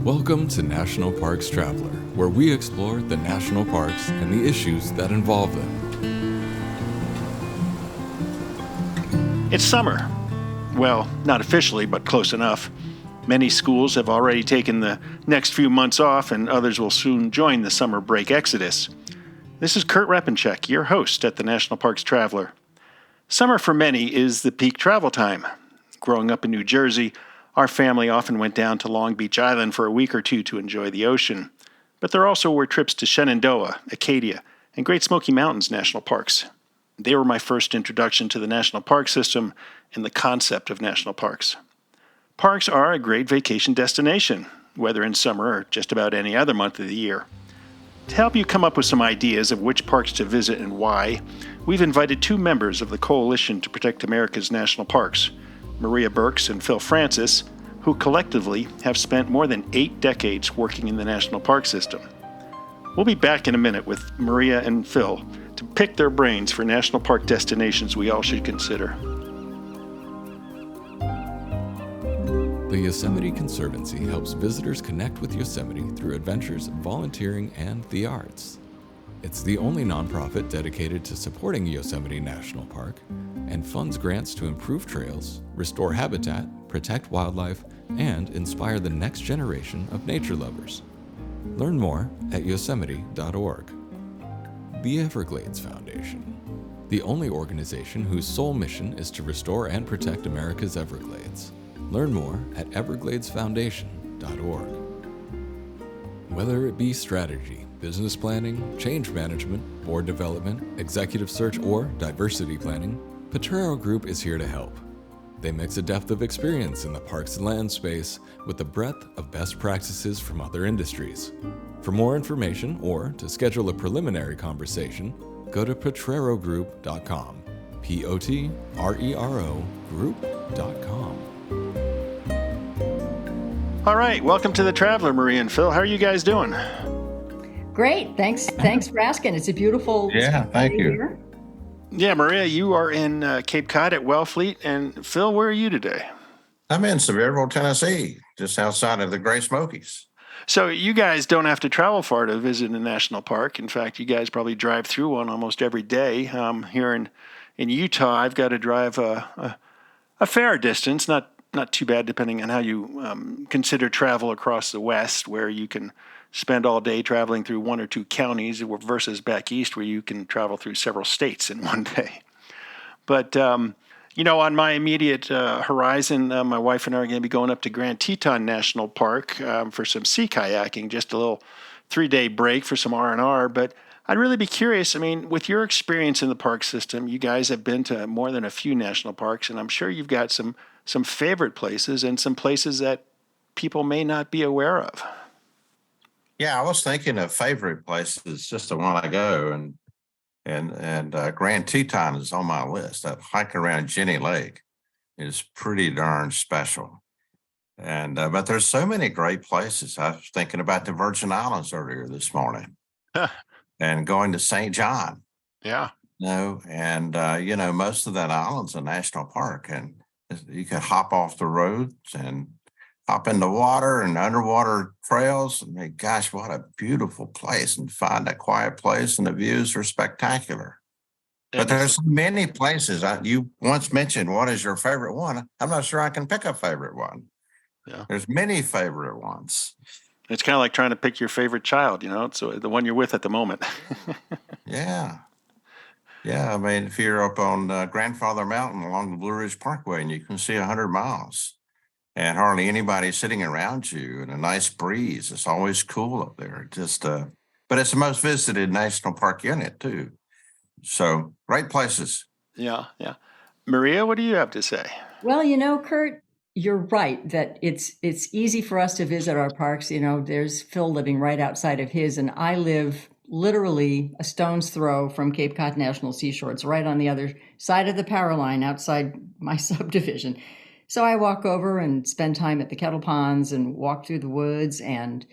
Welcome to National Parks Traveler, where we explore the national parks and the issues that involve them. It's summer. Well, not officially, but close enough. Many schools have already taken the next few months off, and others will soon join the summer break exodus. This is Kurt Repenchek, your host at the National Parks Traveler. Summer for many is the peak travel time. Growing up in New Jersey, our family often went down to Long Beach Island for a week or two to enjoy the ocean. But there also were trips to Shenandoah, Acadia, and Great Smoky Mountains National Parks. They were my first introduction to the national park system and the concept of national parks. Parks are a great vacation destination, whether in summer or just about any other month of the year. To help you come up with some ideas of which parks to visit and why, we've invited two members of the Coalition to Protect America's National Parks, Maria Burks and Phil Francis, who collectively have spent more than 8 decades working in the national park system. We'll be back in a minute with Maria and Phil to pick their brains for national park destinations we all should consider. The Yosemite Conservancy helps visitors connect with Yosemite through adventures, volunteering, and the arts. It's the only nonprofit dedicated to supporting Yosemite National Park and funds grants to improve trails, restore habitat, protect wildlife, and inspire the next generation of nature lovers. Learn more at yosemite.org. The Everglades Foundation, the only organization whose sole mission is to restore and protect America's Everglades. Learn more at evergladesfoundation.org. Whether it be strategy, business planning, change management, board development, executive search, or diversity planning, Potrero Group is here to help. They mix a depth of experience in the parks and land space with the breadth of best practices from other industries. For more information or to schedule a preliminary conversation, go to potrerogroup.com. Potrero group.com. All right, welcome to the Traveler, Maria and Phil. How are you guys doing? Great. Thanks for asking. It's a beautiful thank you. Here. Yeah, Maria, you are in Cape Cod at Wellfleet. And Phil, where are you today? I'm in Sevierville, Tennessee, just outside of the Great Smokies. So you guys don't have to travel far to visit a national park. In fact, you guys probably drive through one almost every day. Here in Utah, I've got to drive a fair distance, not too bad depending on how you consider travel across the West, where you can spend all day traveling through 1 or 2 counties versus back east where you can travel through several states in one day. But, on my immediate horizon, my wife and I are going to be going up to Grand Teton National Park for some sea kayaking, just a little 3-day break for some R&R. But I'd really be curious, with your experience in the park system, you guys have been to more than a few national parks, and I'm sure you've got some favorite places and some places that people may not be aware of. Yeah, I was thinking of favorite places just a while ago, and Grand Teton is on my list. That hike around Jenny Lake is pretty darn special. And but there's so many great places. I was thinking about the Virgin Islands earlier this morning, and going to St. John. Yeah. And most of that island's a national park, and you can hop off the roads and hop in the water and underwater trails. Gosh, what a beautiful place, and find a quiet place, and the views are spectacular. But there's so many places. You once mentioned, what is your favorite one? I'm not sure I can pick a favorite one. Yeah. There's many favorite ones. It's kind of like trying to pick your favorite child, so the one you're with at the moment. Yeah. Yeah, if you're up on Grandfather Mountain along the Blue Ridge Parkway, and you can see 100 miles. And hardly anybody sitting around you, and a nice breeze. It's always cool up there. But it's the most visited national park unit too. So great places. Yeah. Maria, what do you have to say? Well, Kurt, you're right that it's easy for us to visit our parks. There's Phil living right outside of his, and I live literally a stone's throw from Cape Cod National Seashore. It's right on the other side of the power line outside my subdivision. So I walk over and spend time at the kettle ponds and walk through the woods, and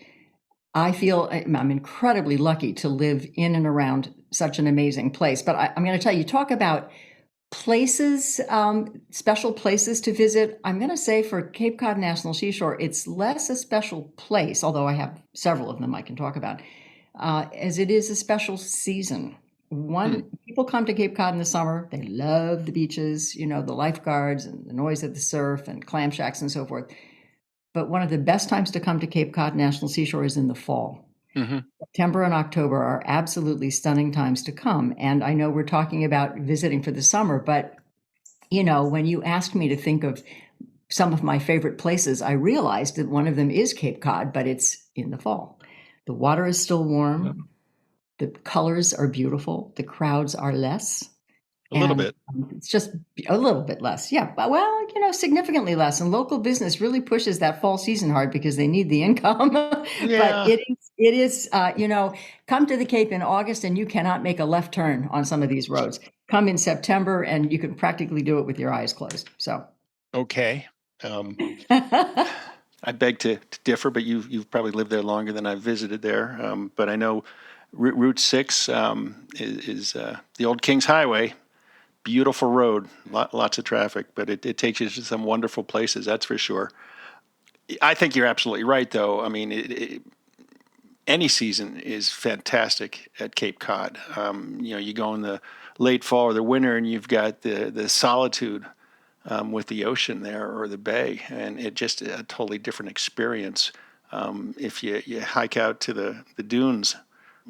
I feel I'm incredibly lucky to live in and around such an amazing place. But I'm going to tell you, talk about Places, special places to visit. I'm going to say for Cape Cod National Seashore, it's less a special place, although I have several of them I can talk about, as it is a special season. People come to Cape Cod in the summer. They love the beaches, the lifeguards and the noise of the surf and clam shacks and so forth. But one of the best times to come to Cape Cod National Seashore is in the fall. Mm-hmm. September and October are absolutely stunning times to come. And I know we're talking about visiting for the summer, but when you asked me to think of some of my favorite places, I realized that one of them is Cape Cod, but it's in the fall. The water is still warm. The colors are beautiful. The crowds are less. A little bit. It's just a little bit less. Yeah. Well, significantly less. And local business really pushes that fall season hard because they need the income. Yeah. But it is, come to the Cape in August and you cannot make a left turn on some of these roads. Come in September and you can practically do it with your eyes closed. So. Okay. I beg to differ, but you've probably lived there longer than I've visited there. But I know Route 6 is the old Kings Highway. Beautiful road, lots of traffic, but it takes you to some wonderful places, that's for sure. I think you're absolutely right, though. I mean, any season is fantastic at Cape Cod. You go in the late fall or the winter, and you've got the solitude with the ocean there or the bay, and it's just a totally different experience. If you hike out to the dunes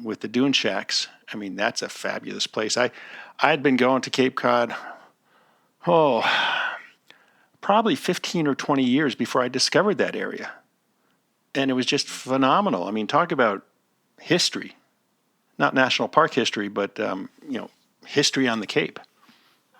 with the dune shacks, I mean, that's a fabulous place. I had been going to Cape Cod, probably 15 or 20 years before I discovered that area. And it was just phenomenal. I mean, talk about history, not national park history, but, history on the Cape.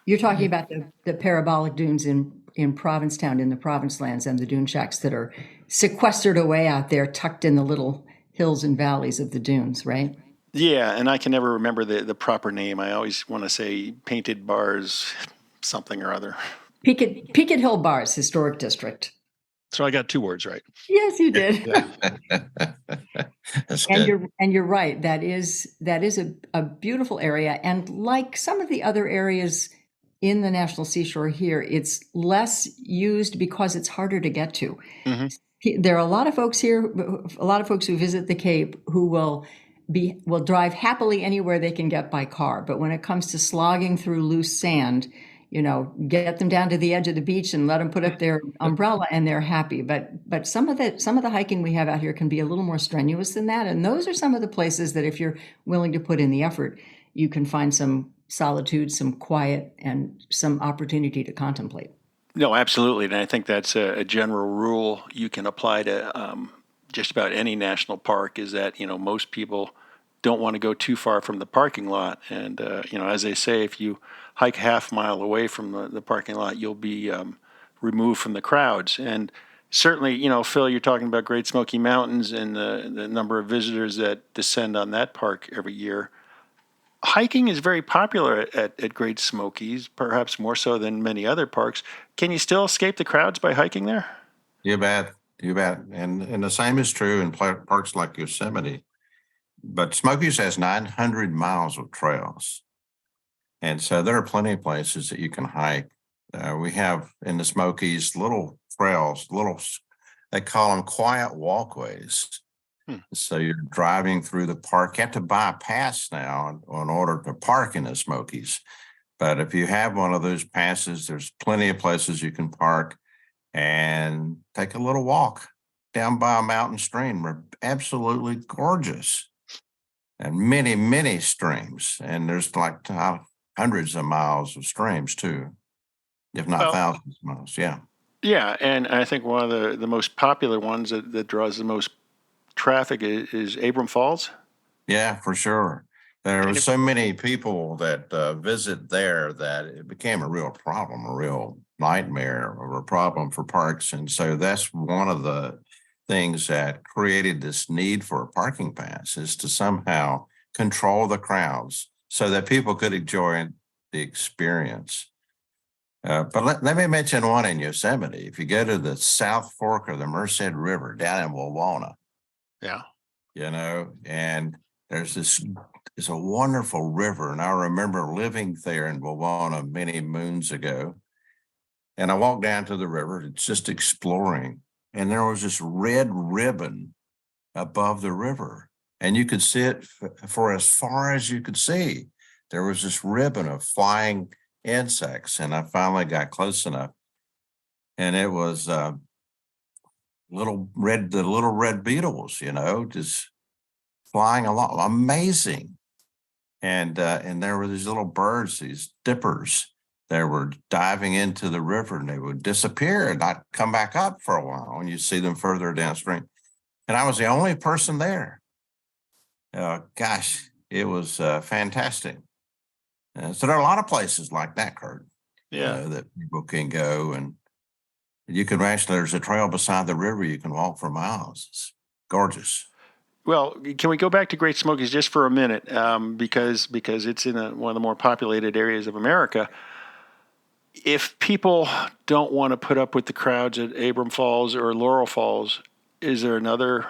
You're talking about the parabolic dunes in Provincetown, in the Province Lands, and the dune shacks that are sequestered away out there, tucked in the little hills and valleys of the dunes, right? Yeah, and I can never remember the proper name. I always want to say Painted Bars, something or other. Peaked Hill Bars Historic District. So I got 2 words right. Yes, you did. That's good. And you're right. That is a beautiful area. And like some of the other areas in the National Seashore here, it's less used because it's harder to get to. Mm-hmm. There are a lot of folks here, a lot of folks who visit the Cape who will drive happily anywhere they can get by car. But when it comes to slogging through loose sand, get them down to the edge of the beach and let them put up their umbrella and they're happy. But some of the hiking we have out here can be a little more strenuous than that. And those are some of the places that if you're willing to put in the effort, you can find some solitude, some quiet, and some opportunity to contemplate. No, absolutely. And I think that's a general rule you can apply to just about any national park, is that, most people don't want to go too far from the parking lot. And, as they say, if you hike half mile away from the parking lot, you'll be removed from the crowds. And certainly, Phil, you're talking about Great Smoky Mountains and the number of visitors that descend on that park every year. Hiking is very popular at Great Smokies, perhaps more so than many other parks. Can you still escape the crowds by hiking there? You bet. You bet. And the same is true in parks like Yosemite. But Smokies has 900 miles of trails. And so there are plenty of places that you can hike. We have in the Smokies little trails, they call them quiet walkways. So you're driving through the park. You have to buy a pass now in order to park in the Smokies. But if you have one of those passes, there's plenty of places you can park and take a little walk down by a mountain stream. They're absolutely gorgeous. And many, many streams. And there's like hundreds of miles of streams too, if not thousands of miles. Yeah. Yeah. And I think one of the most popular ones that draws the most traffic is Abram Falls. Yeah, for sure. There were so many people that visit there that it became a real problem, a real nightmare, or a problem for parks. And so that's one of the things that created this need for a parking pass, is to somehow control the crowds so that people could enjoy the experience. But let me mention one in Yosemite. If you go to the South Fork of the Merced River down in Wawona, yeah, and It's a wonderful river. And I remember living there in Wawona many moons ago. And I walked down to the river, it's just exploring. And there was this red ribbon above the river. And you could see it for as far as you could see. There was this ribbon of flying insects. And I finally got close enough. And it was the little red beetles, just flying along. Amazing. And there were these little birds, these dippers, that were diving into the river, and they would disappear and not come back up for a while, and you see them further downstream. And I was the only person there. Gosh, it was fantastic. So there are a lot of places like that, Kurt. Yeah. That people can go, and you can actually, there's a trail beside the river you can walk for miles. It's gorgeous. Well, can we go back to Great Smokies just for a minute? Because it's in one of the more populated areas of America. If people don't want to put up with the crowds at Abram Falls or Laurel Falls, is there another?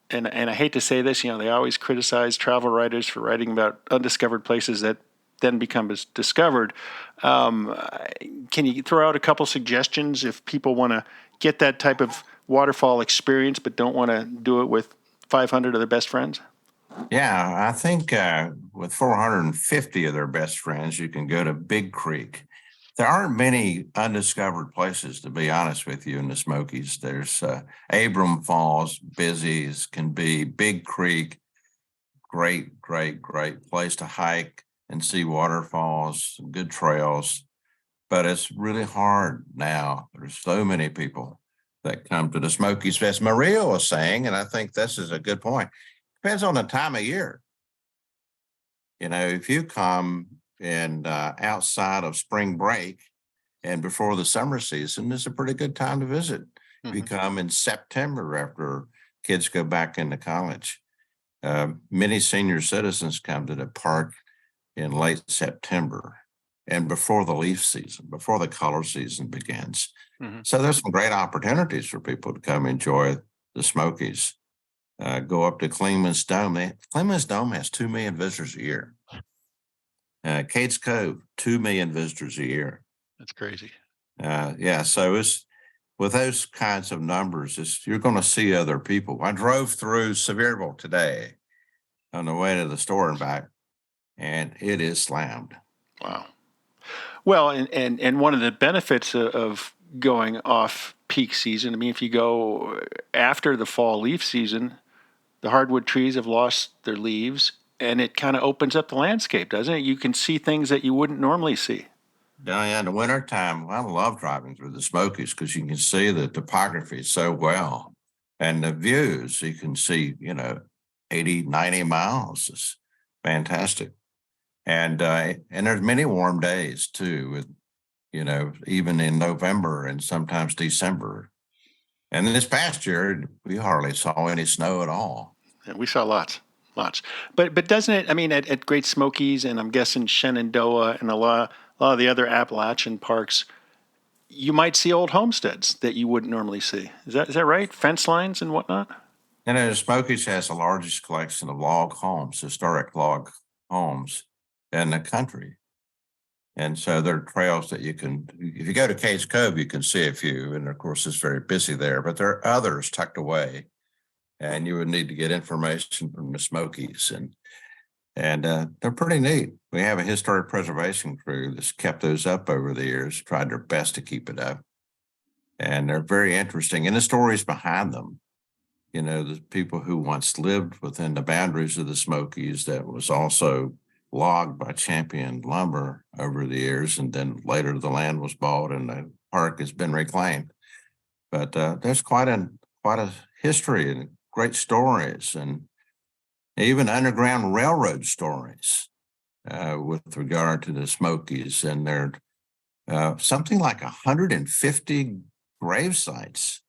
And I hate to say this, they always criticize travel writers for writing about undiscovered places that then become discovered. Can you throw out a couple suggestions if people want to get that type of waterfall experience but don't want to do it with 500 of their best friends? Yeah, I think with 450 of their best friends, you can go to Big Creek. There aren't many undiscovered places, to be honest with you, in the Smokies. There's Abram Falls, busy as can be. Big Creek, great place to hike and see waterfalls, good trails. But it's really hard now. There's so many people that come to the Smokies, as Maria was saying, and I think this is a good point. Depends on the time of year. If you come and outside of spring break and before the summer season, is a pretty good time to visit. Mm-hmm. If you come in September after kids go back into college. Many senior citizens come to the park in late September and before the leaf season, before the color season begins. Mm-hmm. So there's some great opportunities for people to come enjoy the Smokies. Go up to Clingman's Dome. Clingman's Dome has 2 million visitors a year. Cades Cove, 2 million visitors a year. That's crazy. So it's with those kinds of numbers, you're going to see other people. I drove through Sevierville today on the way to the store and back, and it is slammed. Wow. Well, and one of the benefits of going off peak season, if you go after the fall leaf season, the hardwood trees have lost their leaves, and it kind of opens up the landscape, doesn't it? You can see things that you wouldn't normally see. Yeah, in the wintertime, I love driving through the Smokies because you can see the topography so well. And the views, you can see, 80, 90 miles. It's fantastic. And there's many warm days, too, with, even in November and sometimes December. And this past year, we hardly saw any snow at all. Yeah, we saw lots. But doesn't it, at Great Smokies, and I'm guessing Shenandoah and a lot of the other Appalachian parks, you might see old homesteads that you wouldn't normally see. Is that right? Fence lines and whatnot? The Smokies has the largest collection of log homes, historic log homes in the country. And so there are trails that if you go to Cades Cove, you can see a few. And of course, it's very busy there, but there are others tucked away. And you would need to get information from the Smokies. And they're pretty neat. We have a historic preservation crew that's kept those up over the years, tried their best to keep it up. And they're very interesting. And the stories behind them, the people who once lived within the boundaries of the Smokies that was also logged by Champion Lumber over the years. And then later the land was bought and the park has been reclaimed. But there's quite a history and great stories and even Underground Railroad stories with regard to the Smokies. And there are something like 150 grave sites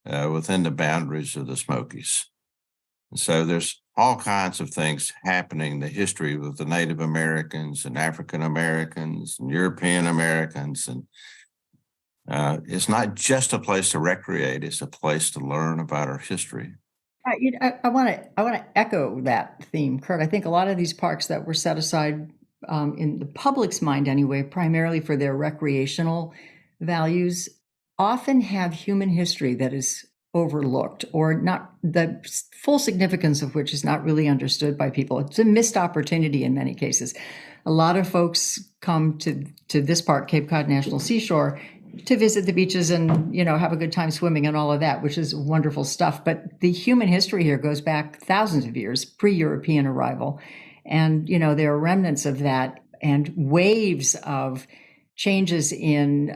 within the boundaries of the Smokies. And so there's all kinds of things happening, the history with the Native Americans and African Americans and European Americans. And it's not just a place to recreate, it's a place to learn about our history. I want to echo that theme, Kurt. I think a lot of these parks that were set aside in the public's mind anyway, primarily for their recreational values, often have human history that is overlooked or not, the full significance of which is not really understood by people. It's a missed opportunity in many cases. A lot of folks come to this park, Cape Cod National Seashore, to visit the beaches and, have a good time swimming and all of that, which is wonderful stuff. But the human history here goes back thousands of years, pre-European arrival. And, there are remnants of that and waves of changes in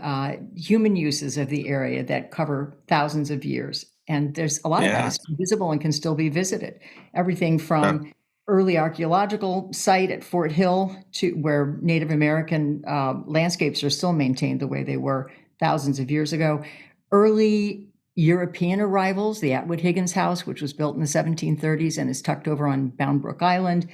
human uses of the area that cover thousands of years. And there's a lot of that Yeah. is visible and can still be visited. Everything from early archaeological site at Fort Hill to where Native American landscapes are still maintained the way they were thousands of years ago. Early European arrivals, the Atwood Higgins House, which was built in the 1730s and is tucked over on Bound Brook Island.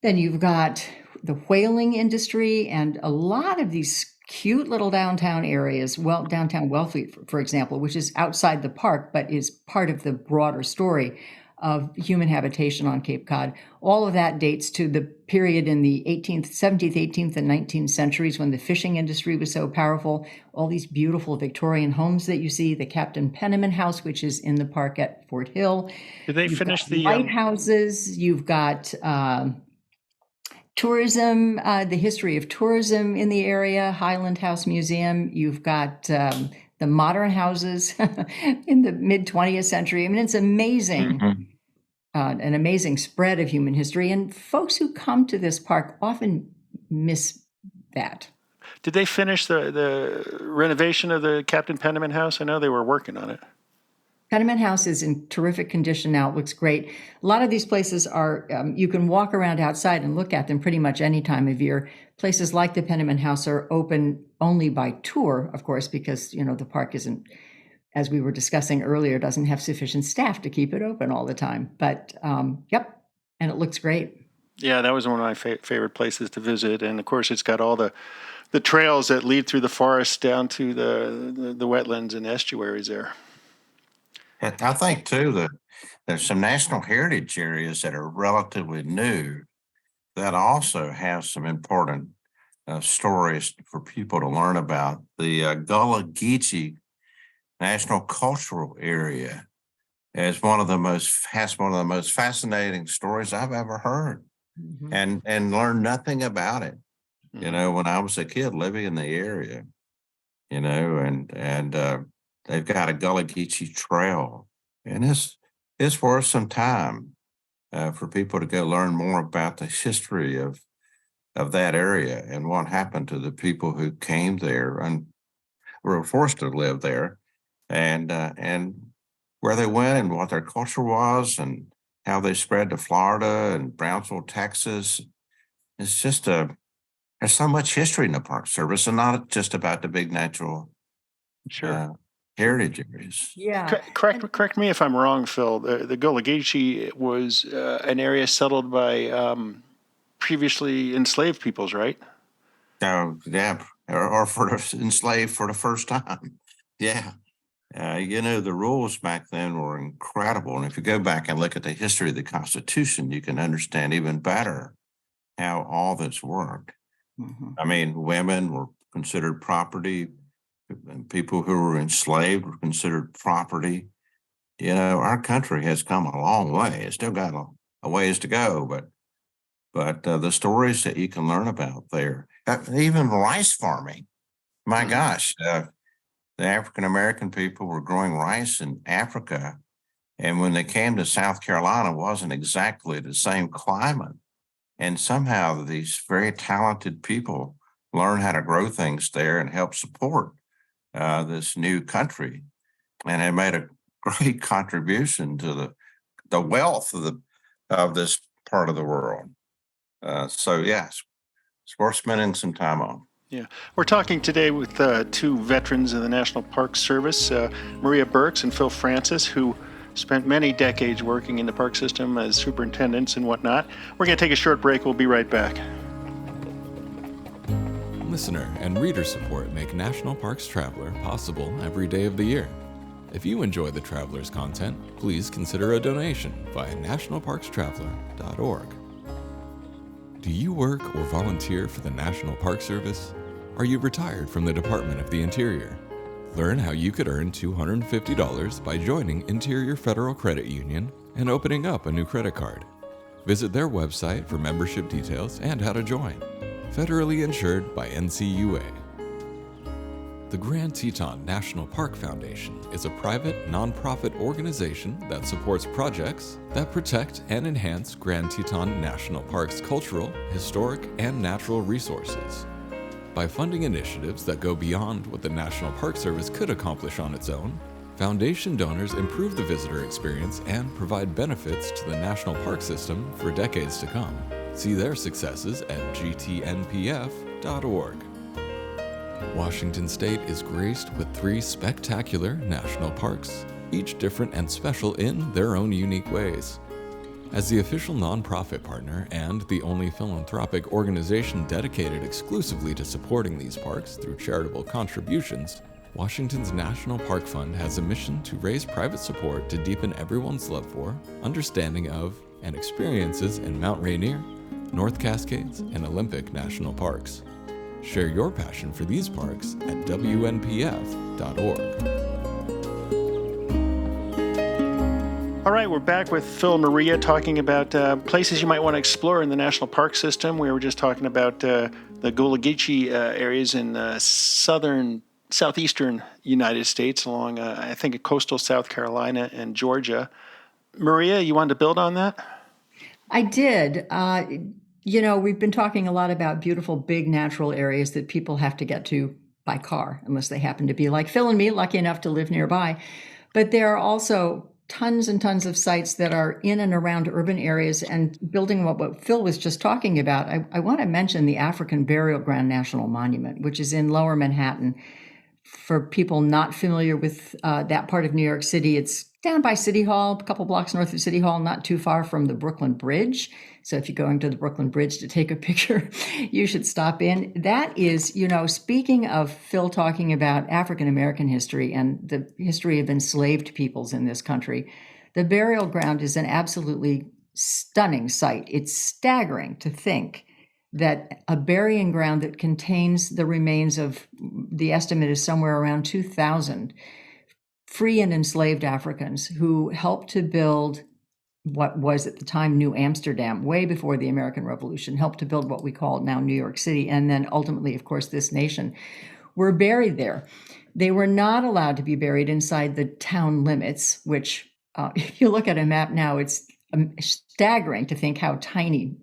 Then you've got the whaling industry and a lot of these cute little downtown areas, downtown Wellfleet, for example, which is outside the park, but is part of the broader story of human habitation on Cape Cod. All of that dates to the period in the 18th, 17th, 18th, and 19th centuries when the fishing industry was so powerful. All these beautiful Victorian homes that you see, the Captain Penniman House, which is in the park at Fort Hill. Did they You've finish got the lighthouses? You've got tourism, the history of tourism in the area, Highland House Museum. You've got the modern houses in the mid 20th century. I mean, it's amazing, an amazing spread of human history. And folks who come to this park often miss that. Did they finish the renovation of the Captain Penniman House? I know they were working on it. Penniman House is in terrific condition now. It looks great. A lot of these places are, you can walk around outside and look at them pretty much any time of year. Places like the Penniman House are open only by tour, of course, because, the park isn't, as we were discussing earlier, doesn't have sufficient staff to keep it open all the time. But, yep, and it looks great. Yeah, that was one of my favorite places to visit. And, of course, it's got all the trails that lead through the forest down to the wetlands and estuaries there. I think too that there's some national heritage areas that are relatively new that also have some important stories for people to learn about. The Gullah Geechee National Cultural Area has one of the most fascinating stories I've ever heard, and learned nothing about it. When I was a kid living in the area, and they've got a Gullah Geechee trail, and it's worth some time for people to go learn more about the history of that area and what happened to the people who came there and were forced to live there, and where they went and what their culture was and how they spread to Florida and Brownsville, Texas. It's just there's so much history in the Park Service, and not just about the big natural heritage areas. Yeah. Correct me if I'm wrong, Phil. The Gullah Geechee was an area settled by previously enslaved peoples, right? Yeah, or for the enslaved for the first time. Yeah. The rules back then were incredible. And if you go back and look at the history of the Constitution, you can understand even better how all this worked. I mean, women were considered property. People who were enslaved were considered property. Our country has come a long way. It's still got a ways to go, but the stories that you can learn about there, even rice farming, my gosh, the African-American people were growing rice in Africa. And when they came to South Carolina, it wasn't exactly the same climate. And somehow these very talented people learn how to grow things there and help support this new country, and it made a great contribution to the wealth of this part of the world. So yes, it's worth spending some time on. Yeah, we're talking today with two veterans of the National Park Service, Maria Burks and Phil Francis, who spent many decades working in the park system as superintendents and whatnot. We're going to take a short break. We'll be right back. Listener and reader support make National Parks Traveler possible every day of the year. If you enjoy the Traveler's content, please consider a donation via nationalparkstraveler.org. Do you work or volunteer for the National Park Service? Are you retired from the Department of the Interior? Learn how you could earn $250 by joining Interior Federal Credit Union and opening up a new credit card. Visit their website for membership details and how to join. Federally insured by NCUA. The Grand Teton National Park Foundation is a private, nonprofit organization that supports projects that protect and enhance Grand Teton National Park's cultural, historic, and natural resources. By funding initiatives that go beyond what the National Park Service could accomplish on its own, Foundation donors improve the visitor experience and provide benefits to the National Park System for decades to come. See their successes at gtnpf.org. Washington State is graced with 3 spectacular national parks, each different and special in their own unique ways. As the official nonprofit partner and the only philanthropic organization dedicated exclusively to supporting these parks through charitable contributions, Washington's National Park Fund has a mission to raise private support to deepen everyone's love for, understanding of, and experiences in Mount Rainier, North Cascades, and Olympic National Parks. Share your passion for these parks at wnpf.org. All right, we're back with Phil and Maria talking about places you might want to explore in the national park system. We were just talking about the Gullah Geechee areas in southeastern United States along, I think, coastal South Carolina and Georgia. Maria, you wanted to build on that? I did. We've been talking a lot about beautiful, big natural areas that people have to get to by car, unless they happen to be like Phil and me, lucky enough to live nearby. But there are also tons and tons of sites that are in and around urban areas. And building what Phil was just talking about, I want to mention the African Burial Ground National Monument, which is in Lower Manhattan. For people not familiar with that part of New York City, it's down by City Hall, a couple blocks north of City Hall, not too far from the Brooklyn Bridge. So if you're going to the Brooklyn Bridge to take a picture, you should stop in. That is, speaking of Phil talking about African-American history and the history of enslaved peoples in this country, the burial ground is an absolutely stunning site. It's staggering to think that a burying ground that contains the remains of, the estimate is somewhere around 2,000 free and enslaved Africans who helped to build what was at the time New Amsterdam, way before the American Revolution, helped to build what we call now New York City, and then ultimately, of course, this nation, were buried there. They were not allowed to be buried inside the town limits, which, if you look at a map now, it's staggering to think how tiny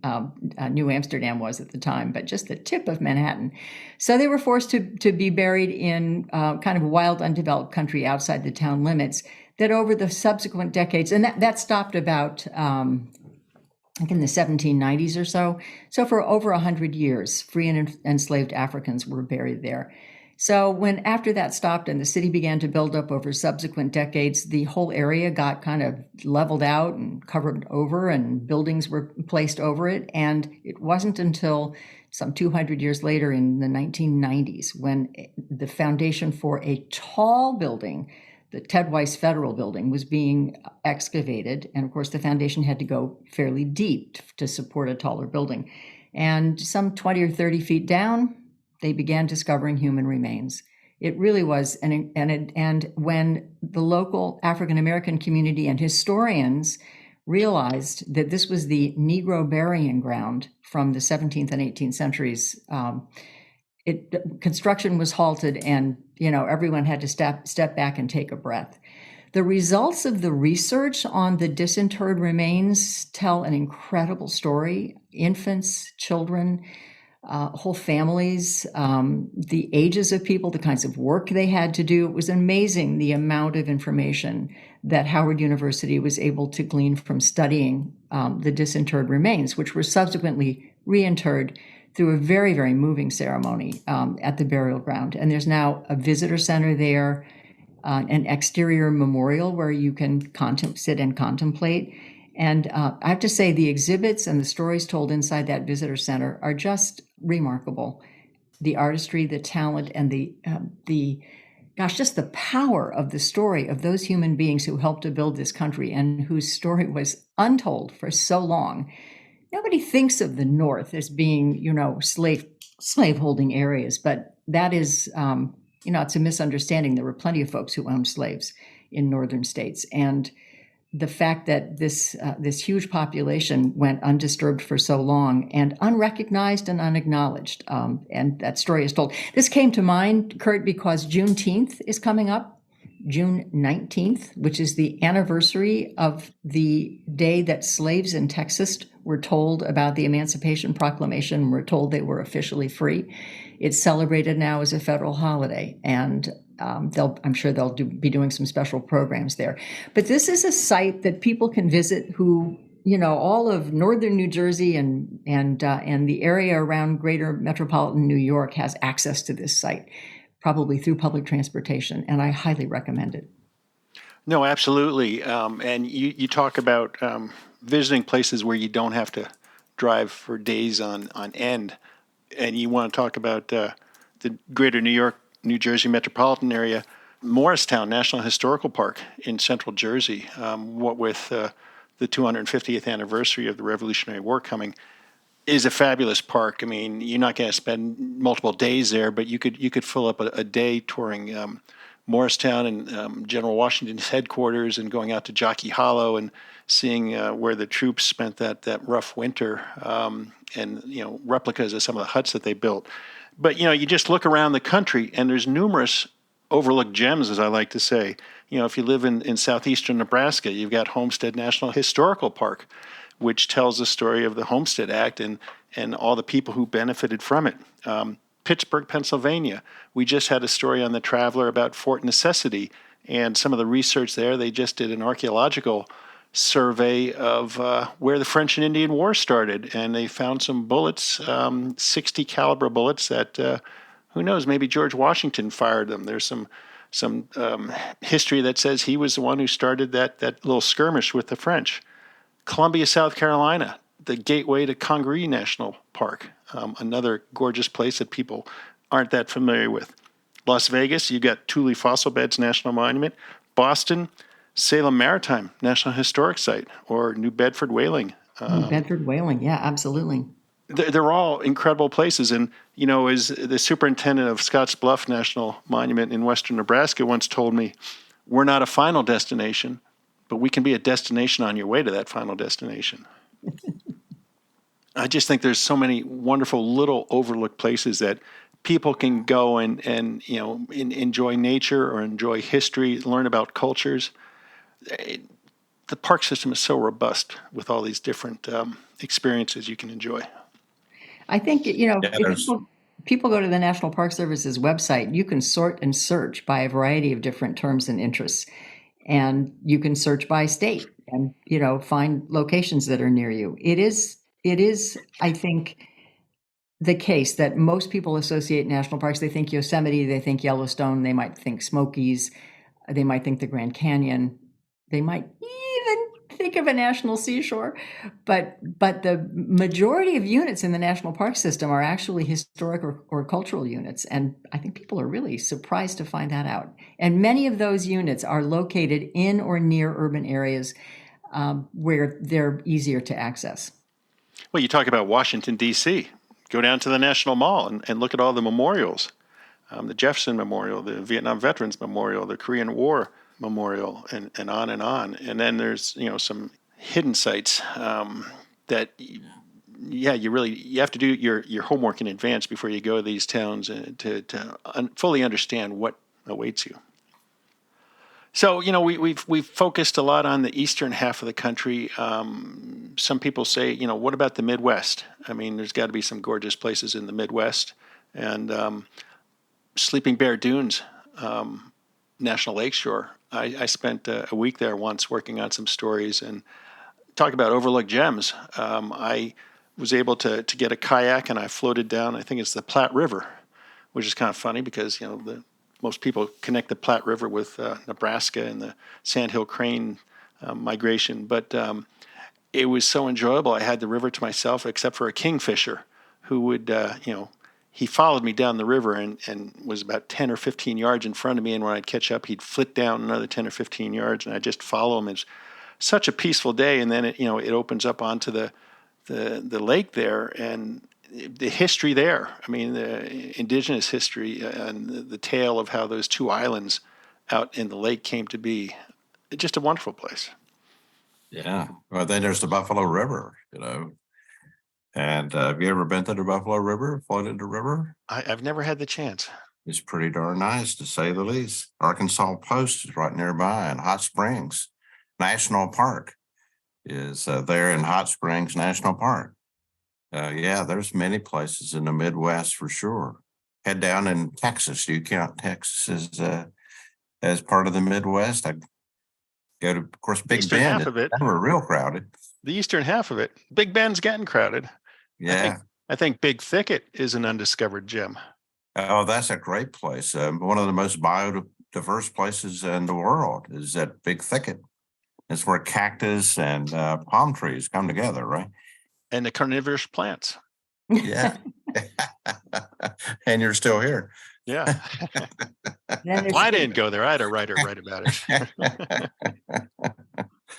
New Amsterdam was at the time, but just the tip of Manhattan. So they were forced to be buried in kind of wild, undeveloped country outside the town limits. That over the subsequent decades, and that stopped about, I think in the 1790s or so. So for over 100 years, free and enslaved Africans were buried there. So when after that stopped and the city began to build up over subsequent decades, the whole area got kind of leveled out and covered over, and buildings were placed over it. And it wasn't until some 200 years later in the 1990s when the foundation for a tall building, the Ted Weiss Federal Building, was being excavated. And of course, the foundation had to go fairly deep to support a taller building. And some 20 or 30 feet down, they began discovering human remains. It really was, and when the local African-American community and historians realized that this was the Negro burying ground from the 17th and 18th centuries, construction was halted, and everyone had to step back and take a breath. The results of the research on the disinterred remains tell an incredible story. Infants, children, whole families, the ages of people, the kinds of work they had to do. It was amazing the amount of information that Howard University was able to glean from studying the disinterred remains, which were subsequently reinterred through a very, very moving ceremony at the burial ground. And there's now a visitor center there, an exterior memorial where you can sit and contemplate. And I have to say, the exhibits and the stories told inside that visitor center are just remarkable. The artistry, the talent, and the gosh, just the power of the story of those human beings who helped to build this country and whose story was untold for so long. Nobody thinks of the North as being, slaveholding areas, but that is, it's a misunderstanding. There were plenty of folks who owned slaves in northern states, and the fact that this huge population went undisturbed for so long and unrecognized and unacknowledged, and that story is told. This came to mind, Kurt, because Juneteenth is coming up, June 19th, which is the anniversary of the day that slaves in Texas were told about the Emancipation Proclamation, were told they were officially free. It's celebrated now as a federal holiday, and I'm sure they'll be doing some special programs there. But this is a site that people can visit who, all of northern New Jersey and the area around greater metropolitan New York has access to this site, probably through public transportation, and I highly recommend it. No, absolutely. And you talk about visiting places where you don't have to drive for days on end. And you want to talk about the greater New York, New Jersey metropolitan area, Morristown National Historical Park in central Jersey, what with the 250th anniversary of the Revolutionary War coming, is a fabulous park. I mean, you're not going to spend multiple days there, but you could fill up a day touring Morristown and General Washington's headquarters, and going out to Jockey Hollow and seeing where the troops spent that rough winter, and replicas of some of the huts that they built. But you just look around the country, and there's numerous overlooked gems, as I like to say. If you live in southeastern Nebraska, you've got Homestead National Historical Park, which tells the story of the Homestead Act and all the people who benefited from it. Pittsburgh, Pennsylvania, we just had a story on the Traveler about Fort Necessity and some of the research there. They just did an archaeological survey of where the French and Indian War started, and they found some bullets, 60 caliber bullets that, who knows, maybe George Washington fired them. There's some history that says he was the one who started that little skirmish with the French. Columbia, South Carolina, the gateway to Congaree National Park, another gorgeous place that people aren't that familiar with. Las Vegas, you got Thule Fossil Beds National Monument. Boston, Salem Maritime National Historic Site, or New Bedford Whaling. New Bedford Whaling, yeah, absolutely. They're all incredible places. And, as the superintendent of Scotts Bluff National Monument in western Nebraska once told me, we're not a final destination, but we can be a destination on your way to that final destination. I just think there's so many wonderful little overlooked places that people can go and enjoy nature or enjoy history, learn about cultures. The park system is so robust with all these different experiences you can enjoy. I think, if people go to the National Park Service's website, you can sort and search by a variety of different terms and interests. And you can search by state and, find locations that are near you. It is, I think, the case that most people associate national parks. They think Yosemite, they think Yellowstone, they might think Smokies, they might think the Grand Canyon, they might even think of a national seashore. But the majority of units in the national park system are actually historic or cultural units. And I think people are really surprised to find that out. And many of those units are located in or near urban areas where they're easier to access. Well, you talk about Washington, D.C. Go down to the National Mall and look at all the memorials. The Jefferson Memorial, the Vietnam Veterans Memorial, the Korean War Memorial, and on and on. And then there's, some hidden sites that, you have to do your homework in advance before you go to these towns to fully understand what awaits you. So, we've focused a lot on the eastern half of the country. Some people say, what about the Midwest? I mean, there's got to be some gorgeous places in the Midwest. And Sleeping Bear Dunes, National Lakeshore. I spent a week there once working on some stories, and talk about overlooked gems. I was able to get a kayak, and I floated down, I think it's the Platte River, which is kind of funny because, most people connect the Platte River with Nebraska and the sandhill crane migration. But it was so enjoyable. I had the river to myself, except for a kingfisher who would, he followed me down the river and was about 10 or 15 yards in front of me. And when I'd catch up, he'd flit down another 10 or 15 yards, and I'd just follow him. It's such a peaceful day. And then it opens up onto the lake there, and the history there. I mean, the indigenous history and the tale of how those two islands out in the lake came to be. It's just a wonderful place. Yeah. Well, then there's the Buffalo River, And have you ever been to the Buffalo River, floated the river? I've never had the chance. It's pretty darn nice, to say the least. Arkansas Post is right nearby, and Hot Springs National Park is there in Hot Springs National Park. Yeah, there's many places in the Midwest for sure. Head down in Texas. Do you count Texas as part of the Midwest? I go to, of course, Big Eastern Bend. half of it. We're real crowded. The eastern half of it. Big Bend's getting crowded. Yeah. I think Big Thicket is an undiscovered gem. Oh, that's a great place. One of the most biodiverse places in the world is that Big Thicket. It's where cactus and palm trees come together, right? And the carnivorous plants. Yeah. And you're still here. Yeah. Well, I didn't go there. I had a writer write about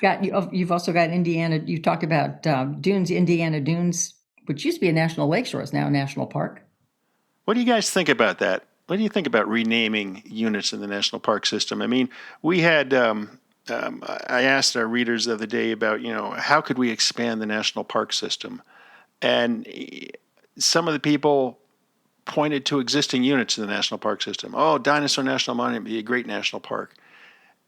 it. You've also got Indiana. You talked about Dunes, Indiana Dunes, which used to be a national lakeshore, is now a national park. What do you guys think about that? What do you think about renaming units in the national park system? I mean, we had, I asked our readers the other day about, how could we expand the national park system? And some of the people pointed to existing units in the national park system. Oh, Dinosaur National Monument would be a great national park.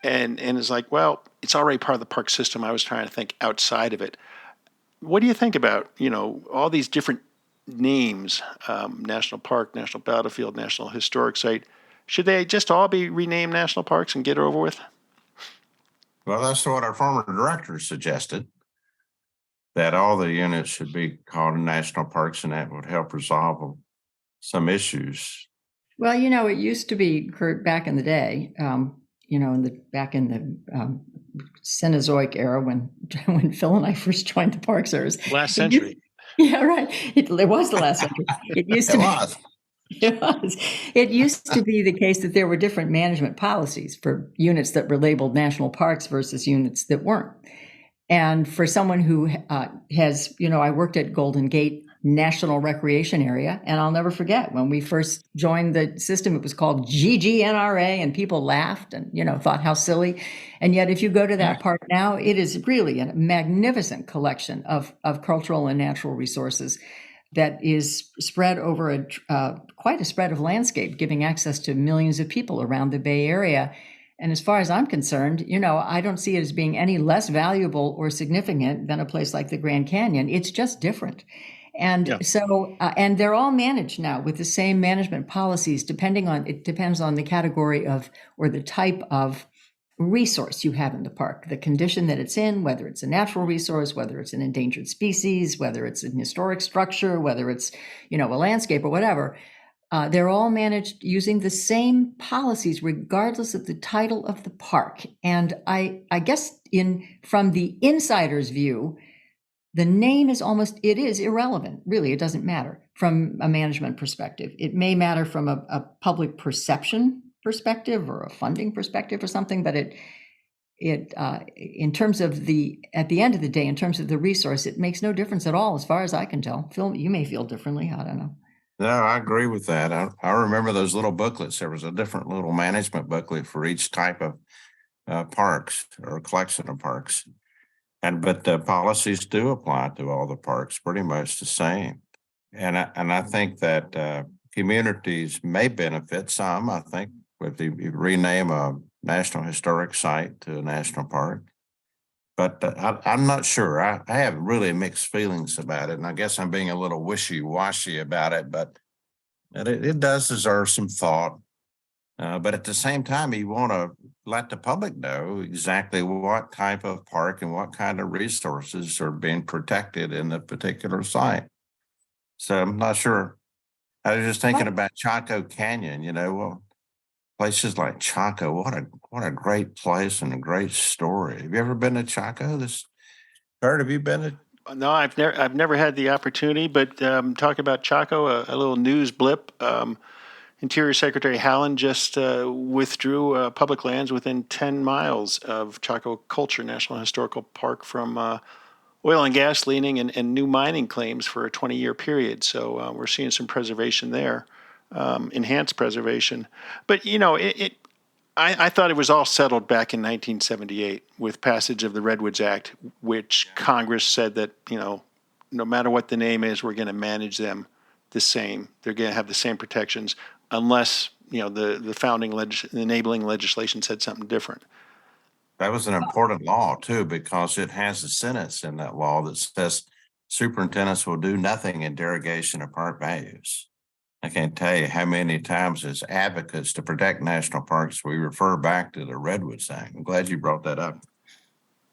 And it's like, well, it's already part of the park system. I was trying to think outside of it. What do you think about, all these different names, national park, national battlefield, national historic site? Should they just all be renamed national parks and get it over with? Well, that's what our former director suggested, that all the units should be called national parks, and that would help resolve some issues. Well, it used to be, Kurt, back in the day, back in the Cenozoic era when Phil and I first joined the Park Service. Last century. Yeah, right. It was the last century. It used to It was. It used to be the case that there were different management policies for units that were labeled national parks versus units that weren't. And for someone who has, I worked at Golden Gate National Recreation Area, and I'll never forget when we first joined the system, it was called GGNRA, and people laughed and, thought how silly. And yet, if you go to that park now, it is really a magnificent collection of cultural and natural resources that is spread over quite a spread of landscape, giving access to millions of people around the Bay Area. And as far as I'm concerned, I don't see it as being any less valuable or significant than a place like the Grand Canyon. It's just different. And so, and they're all managed now with the same management policies, it depends on the category of, or the type of resource you have in the park, the condition that it's in, whether it's a natural resource, whether it's an endangered species, whether it's an historic structure, whether it's, a landscape or whatever. They're all managed using the same policies, regardless of the title of the park. And I guess from the insider's view, the name is irrelevant. Really, it doesn't matter from a management perspective. It may matter from a public perception perspective or a funding perspective or something, but it in terms of at the end of the day, in terms of the resource, it makes no difference at all, as far as I can tell. Phil, you may feel differently. I don't know. No, I agree with that. I remember those little booklets. There was a different little management booklet for each type of parks or collection of parks. But the policies do apply to all the parks, pretty much the same. And I think that communities may benefit some, I think, if you rename a National Historic Site to a national park. But I'm not sure. I have really mixed feelings about it. And I guess I'm being a little wishy-washy about it, but it does deserve some thought. But at the same time, you want to let the public know exactly what type of park and what kind of resources are being protected in the particular site. So I'm not sure. I was just thinking about Chaco Canyon, places like Chaco, what a great place and a great story. Have you ever been to Chaco? Kurt, have you been to? No, I've never had the opportunity, but talking about Chaco, a little news blip. Interior Secretary Haaland just withdrew public lands within 10 miles of Chaco Culture National Historical Park from oil and gas leaning and new mining claims for a 20-year period. So we're seeing some preservation there, enhanced preservation. But, I thought it was all settled back in 1978 with passage of the Redwoods Act, which Congress said that, no matter what the name is, we're going to manage them the same. They're going to have the same protections unless, the founding enabling legislation said something different. That was an important law too, because it has a sentence in that law that says superintendents will do nothing in derogation of park values. I can't tell you how many times as advocates to protect national parks, we refer back to the Redwoods Act. I'm glad you brought that up.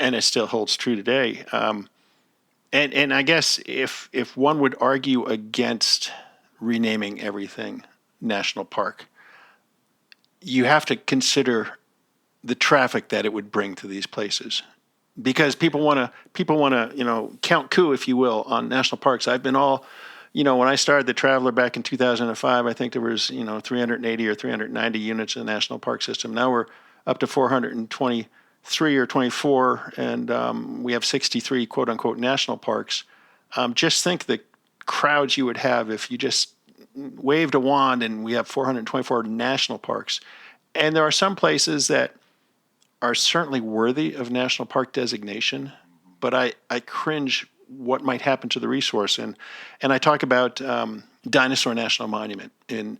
And it still holds true today. And I guess if one would argue against renaming everything national park, you have to consider the traffic that it would bring to these places, because people want to count coup, if you will, on national parks. I've been when I started the Traveler back in 2005, I think there was 380 or 390 units in the national park system. Now we're up to 423 or 24, and we have 63 quote unquote national parks. Just think the crowds you would have if you just waved a wand and we have 424 national parks. And there are some places that are certainly worthy of national park designation, but I cringe what might happen to the resource. And I talk about Dinosaur National Monument in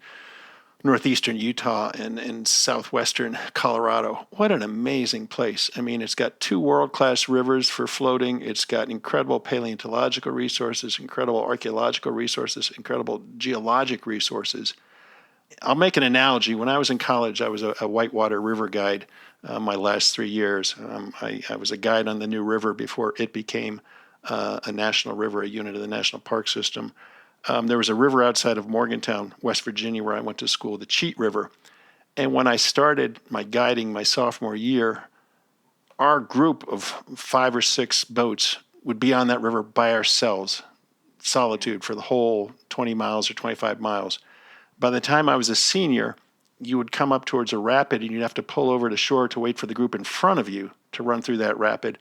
northeastern Utah and southwestern Colorado. What an amazing place. I mean, it's got 2 world-class rivers for floating. It's got incredible paleontological resources, incredible archaeological resources, incredible geologic resources. I'll make an analogy. When I was in college, I was a whitewater river guide my last 3 years. I was a guide on the New River before it became a national river, a unit of the National Park System. There was a river outside of Morgantown, West Virginia, where I went to school, the Cheat River. And when I started my guiding my sophomore year, our group of 5 or 6 boats would be on that river by ourselves, solitude for the whole 20 miles or 25 miles. By the time I was a senior, you would come up towards a rapid and you'd have to pull over to shore to wait for the group in front of you to run through that rapid.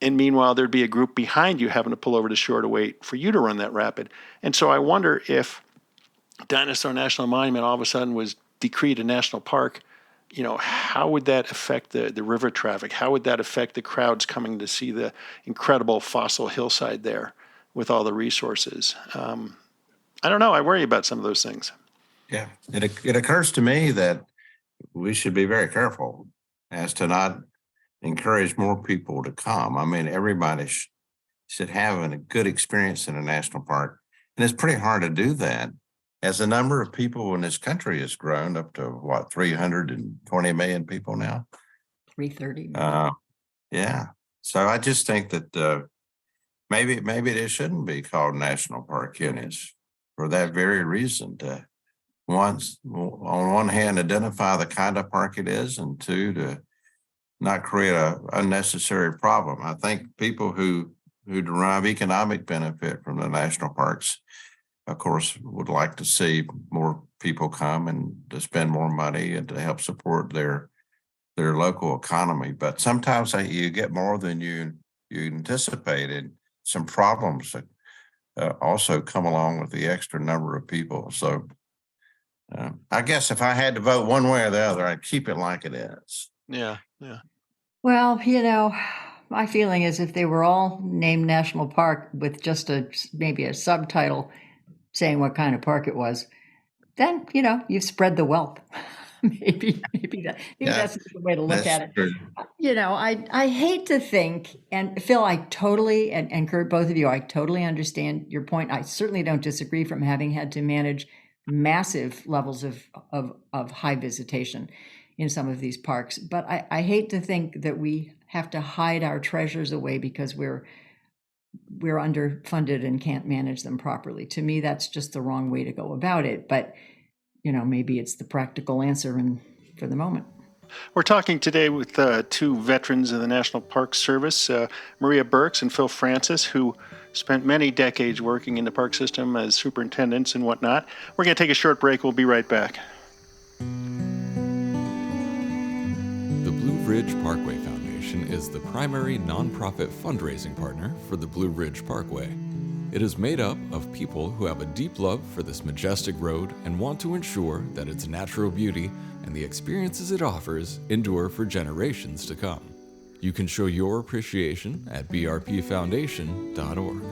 And meanwhile, there'd be a group behind you having to pull over to shore to wait for you to run that rapid. And so I wonder if Dinosaur National Monument all of a sudden was decreed a national park, how would that affect the river traffic? How would that affect the crowds coming to see the incredible fossil hillside there with all the resources? I don't know. I worry about some of those things. Yeah, it occurs to me that we should be very careful as to not encourage more people to come. I mean, everybody should have a good experience in a national park. And it's pretty hard to do that as the number of people in this country has grown up to 320 million people now? 330. Yeah. So I just think that maybe it shouldn't be called national park units for that very reason, to on one hand, identify the kind of park it is, and 2, to not create a unnecessary problem. I think people who derive economic benefit from the national parks, of course, would like to see more people come and to spend more money and to help support their local economy. But sometimes you get more than you anticipated. Some problems that also come along with the extra number of people. So I guess if I had to vote one way or the other, I'd keep it like it is. Yeah. Well, my feeling is if they were all named national park with just maybe a subtitle saying what kind of park it was, then, you've spread the wealth. maybe that's the way to look at it. True. I hate to think, and Phil, I totally, and Kurt, both of you, I totally understand your point. I certainly don't disagree from having had to manage massive levels of high visitation in some of these parks. But I hate to think that we have to hide our treasures away because we're underfunded and can't manage them properly. To me, that's just the wrong way to go about it. But, maybe it's the practical answer for the moment. We're talking today with two veterans of the National Park Service, Maria Burks and Phil Francis, who spent many decades working in the park system as superintendents and whatnot. We're going to take a short break. We'll be right back. The Blue Ridge Parkway Foundation is the primary nonprofit fundraising partner for the Blue Ridge Parkway. It is made up of people who have a deep love for this majestic road and want to ensure that its natural beauty and the experiences it offers endure for generations to come. You can show your appreciation at brpfoundation.org.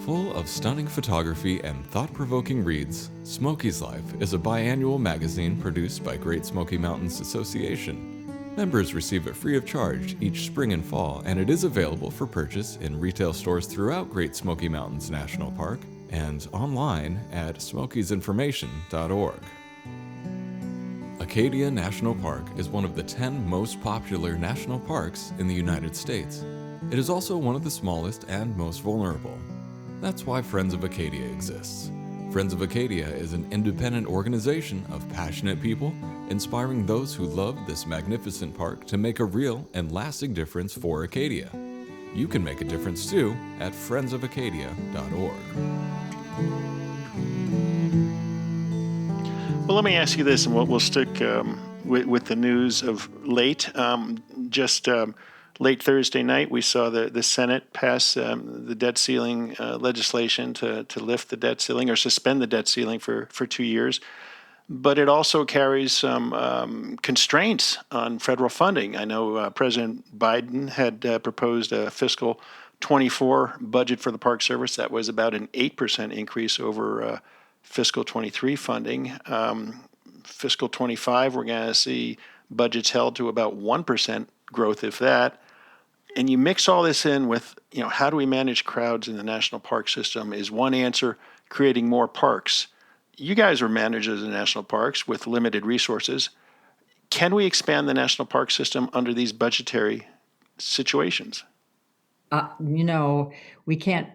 Full of stunning photography and thought-provoking reads, Smoky's Life is a biannual magazine produced by Great Smoky Mountains Association. Members receive it free of charge each spring and fall, and it is available for purchase in retail stores throughout Great Smoky Mountains National Park and online at smokiesinformation.org. Acadia National Park is one of the 10 most popular national parks in the United States. It is also one of the smallest and most vulnerable. That's why Friends of Acadia exists. Friends of Acadia is an independent organization of passionate people inspiring those who love this magnificent park to make a real and lasting difference for Acadia. You can make a difference too at friendsofacadia.org. Well, let me ask you this, and we'll stick with the news of late. Late Thursday night, we saw the Senate pass the debt ceiling legislation to lift the debt ceiling or suspend the debt ceiling for 2 years. But it also carries some constraints on federal funding. I know President Biden had proposed a fiscal 24 budget for the Park Service that was about an 8% increase over fiscal 23 funding. Fiscal 25, we're going to see budgets held to about 1% growth, if that. And you mix all this in with, how do we manage crowds in the national park system? Is one answer creating more parks? You guys are managers of national parks with limited resources. Can we expand the national park system under these budgetary situations? We can't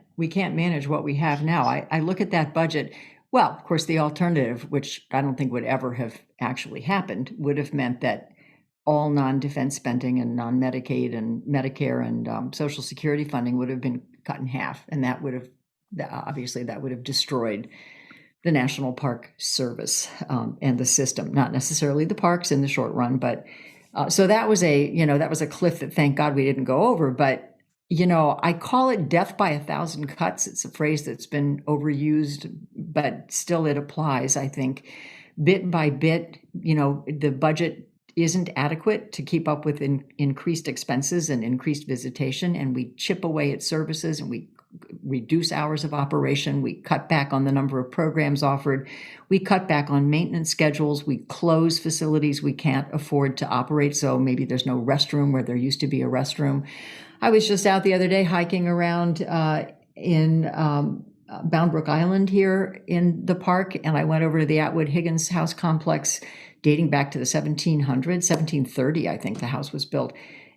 manage what we have now. I look at that budget. Well, of course, the alternative, which I don't think would ever have actually happened, would have meant that all non-defense spending and non-Medicaid and Medicare and Social Security funding would have been cut in half, and that would have destroyed the National Park Service and the system. Not necessarily the parks in the short run, but so that was a cliff that thank God we didn't go over. But I call it death by 1,000 cuts. It's a phrase that's been overused, but still it applies. I think bit by bit, the budget isn't adequate to keep up with increased expenses and increased visitation, and we chip away at services and we reduce hours of operation. We cut back on the number of programs offered. We cut back on maintenance schedules. We close facilities we can't afford to operate. So maybe there's no restroom where there used to be a restroom. I was just out the other day hiking around in Bound Brook Island here in the park, and I went over to the Atwood Higgins House complex dating back to the 1730, I think the house was built.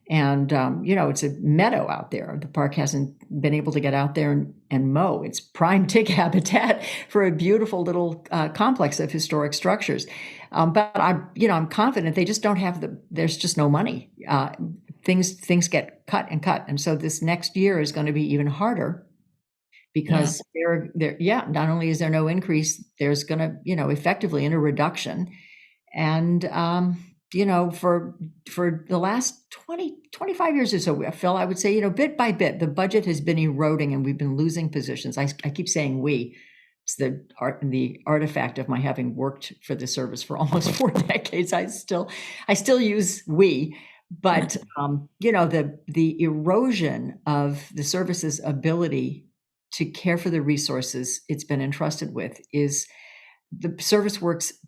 And, it's a meadow out there. The park hasn't been able to get out there and mow. It's prime tick habitat for a beautiful little complex of historic structures. But I'm confident they just don't have there's just no money. Things get cut and cut. And so this next year is going to be even harder because not only is there no increase, there's going to, effectively a reduction. And, for the last 25 years or so, Phil, I would say, bit by bit, the budget has been eroding and we've been losing positions. I keep saying we. It's the artifact of my having worked for the service for almost 4 decades. I still use we. But, the erosion of the service's ability to care for the resources it's been entrusted with is the service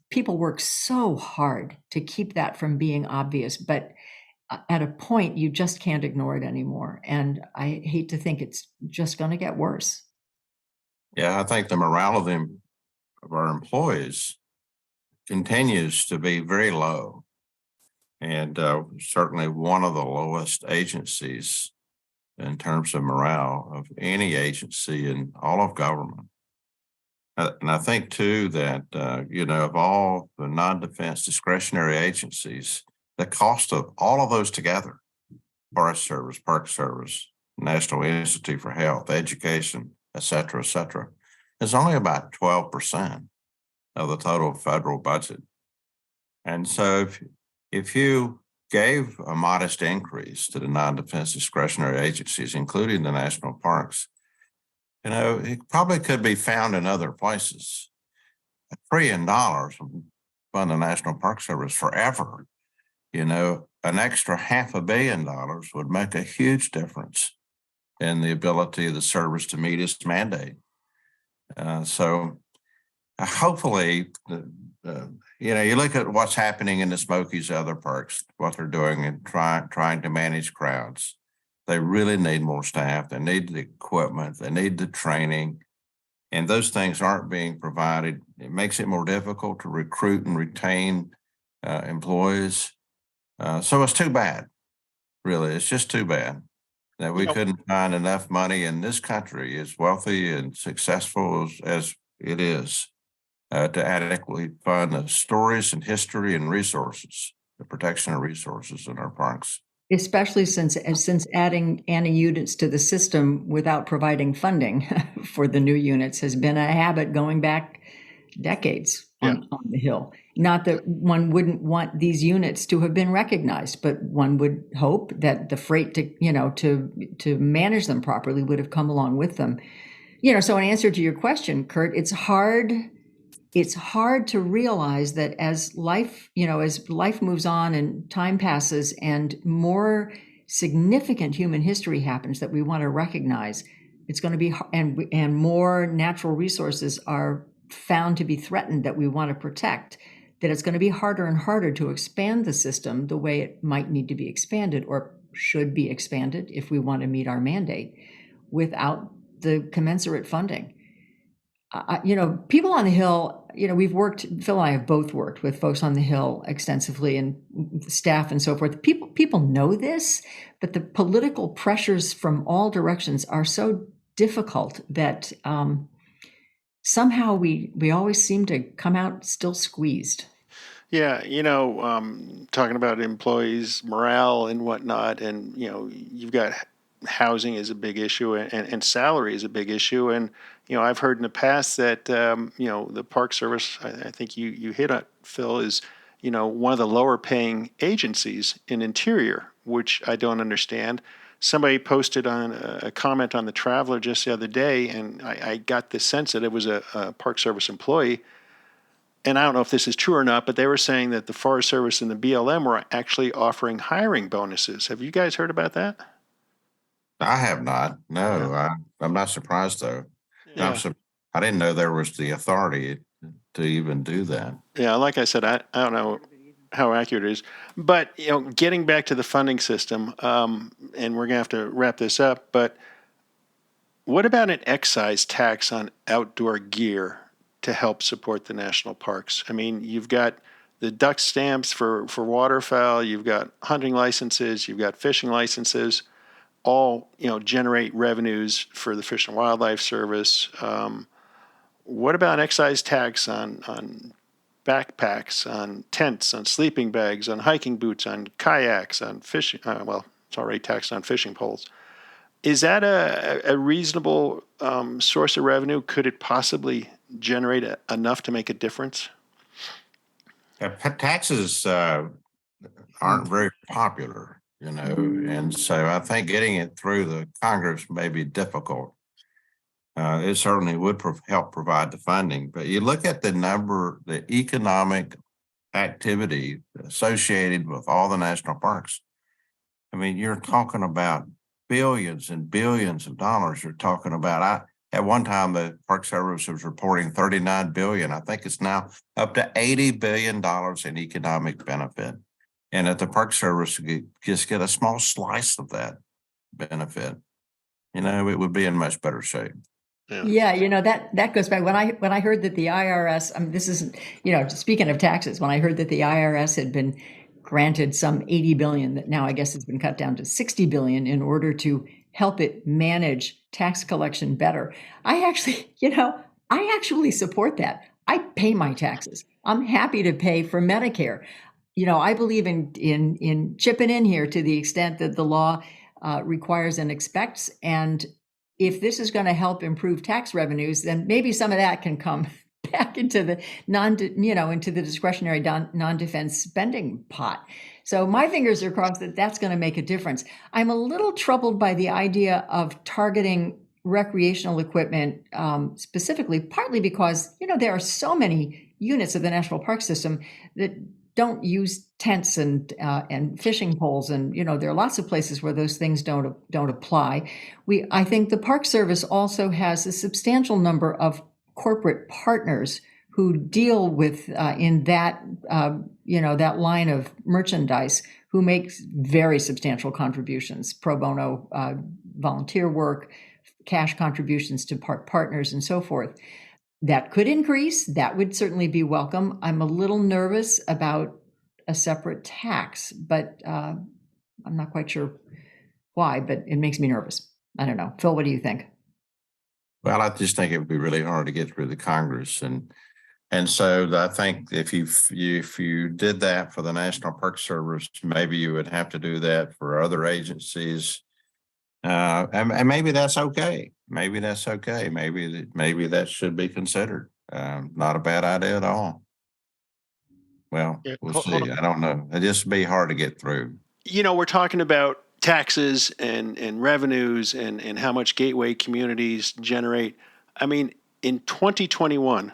people work so hard to keep that from being obvious, but at a point you just can't ignore it anymore. And I hate to think it's just going to get worse. Yeah, I think the morale of our employees continues to be very low, and certainly one of the lowest agencies in terms of morale of any agency in all of government. And I think too that, of all the non-defense discretionary agencies, the cost of all of those together, Forest Service, Park Service, National Institute for Health, Education, et cetera, is only about 12% of the total federal budget. And so if you gave a modest increase to the non-defense discretionary agencies, including the national parks, it probably could be found in other places. $1 trillion would fund the National Park Service forever. An extra $500 million would make a huge difference in the ability of the service to meet its mandate. So hopefully, you look at what's happening in the Smokies, other parks, what they're doing and trying to manage crowds. They really need more staff. They need the equipment. They need the training. And those things aren't being provided. It makes it more difficult to recruit and retain employees. So it's too bad, really. It's just too bad that we couldn't find enough money in this country, as wealthy and successful as it is, to adequately fund the stories and history and resources, the protection of resources in our parks. Especially since adding units to the system without providing funding for the new units has been a habit going back decades on the Hill. Not that one wouldn't want these units to have been recognized, but one would hope that the freight to manage them properly would have come along with them. So in answer to your question, Kurt, it's hard to realize that as life moves on and time passes and more significant human history happens that we want to recognize, it's going to be, and more natural resources are found to be threatened that we want to protect, that it's going to be harder and harder to expand the system the way it might need to be expanded or should be expanded if we want to meet our mandate without the commensurate funding. People on the Hill, Phil and I have both worked with folks on the Hill extensively and staff and so forth. People know this, but the political pressures from all directions are so difficult that somehow we always seem to come out still squeezed. Yeah, talking about employees' morale and whatnot, and, you've got housing is a big issue and salary is a big issue. And, I've heard in the past that, the Park Service, I think you hit on, Phil, is, one of the lower paying agencies in Interior, which I don't understand. Somebody posted on a comment on the Traveler just the other day, and I got the sense that it was a Park Service employee. And I don't know if this is true or not, but they were saying that the Forest Service and the BLM were actually offering hiring bonuses. Have you guys heard about that? I have not. No, I'm not surprised though. Yeah. I didn't know there was the authority to even do that. Yeah, like I said, I don't know how accurate it is, but getting back to the funding system, and we're gonna have to wrap this up. But what about an excise tax on outdoor gear to help support the national parks? I mean, you've got the duck stamps for waterfowl, you've got hunting licenses, you've got fishing licenses. All generate revenues for the Fish and Wildlife Service. What about excise tax on backpacks, on tents, on sleeping bags, on hiking boots, on kayaks, on fishing? It's already taxed on fishing poles. Is that a reasonable source of revenue? Could it possibly generate enough to make a difference? Taxes aren't very popular. And so I think getting it through the Congress may be difficult. It certainly would help provide the funding, but you look at the economic activity associated with all the national parks. I mean, you're talking about billions and billions of dollars. You're talking about, at one time, the Park Service was reporting $39 billion. I think it's now up to $80 billion in economic benefit. And if the Park Service could just get a small slice of that benefit, it would be in much better shape. Yeah, that goes back when I heard that the IRS. I mean, this isn't speaking of taxes. When I heard that the IRS had been granted some $80 billion, that now I guess has been cut down to $60 billion in order to help it manage tax collection better. I actually, I actually support that. I pay my taxes. I'm happy to pay for Medicare. I believe in chipping in here to the extent that the law requires and expects. And if this is going to help improve tax revenues, then maybe some of that can come back into the into the discretionary non-defense spending pot. So my fingers are crossed that that's going to make a difference. I'm a little troubled by the idea of targeting recreational equipment specifically, partly because there are so many units of the national park system that don't use tents and fishing poles, and there are lots of places where those things don't apply. I think the Park Service also has a substantial number of corporate partners who deal with in that that line of merchandise, who makes very substantial contributions, pro bono volunteer work, cash contributions to park partners, and so forth. That could increase. That would certainly be welcome. I'm a little nervous about a separate tax, but I'm not quite sure why, but it makes me nervous. I don't know. Phil, what do you think? Well, I just think it would be really hard to get through the Congress, and so I think if you did that for the National Park Service, maybe you would have to do that for other agencies, and maybe that's okay. Maybe that's okay. Maybe that should be considered. Not a bad idea at all. Well, Yeah, we'll hold see. on. I don't know. It just be hard to get through. We're talking about taxes and revenues and how much gateway communities generate. I mean, in 2021,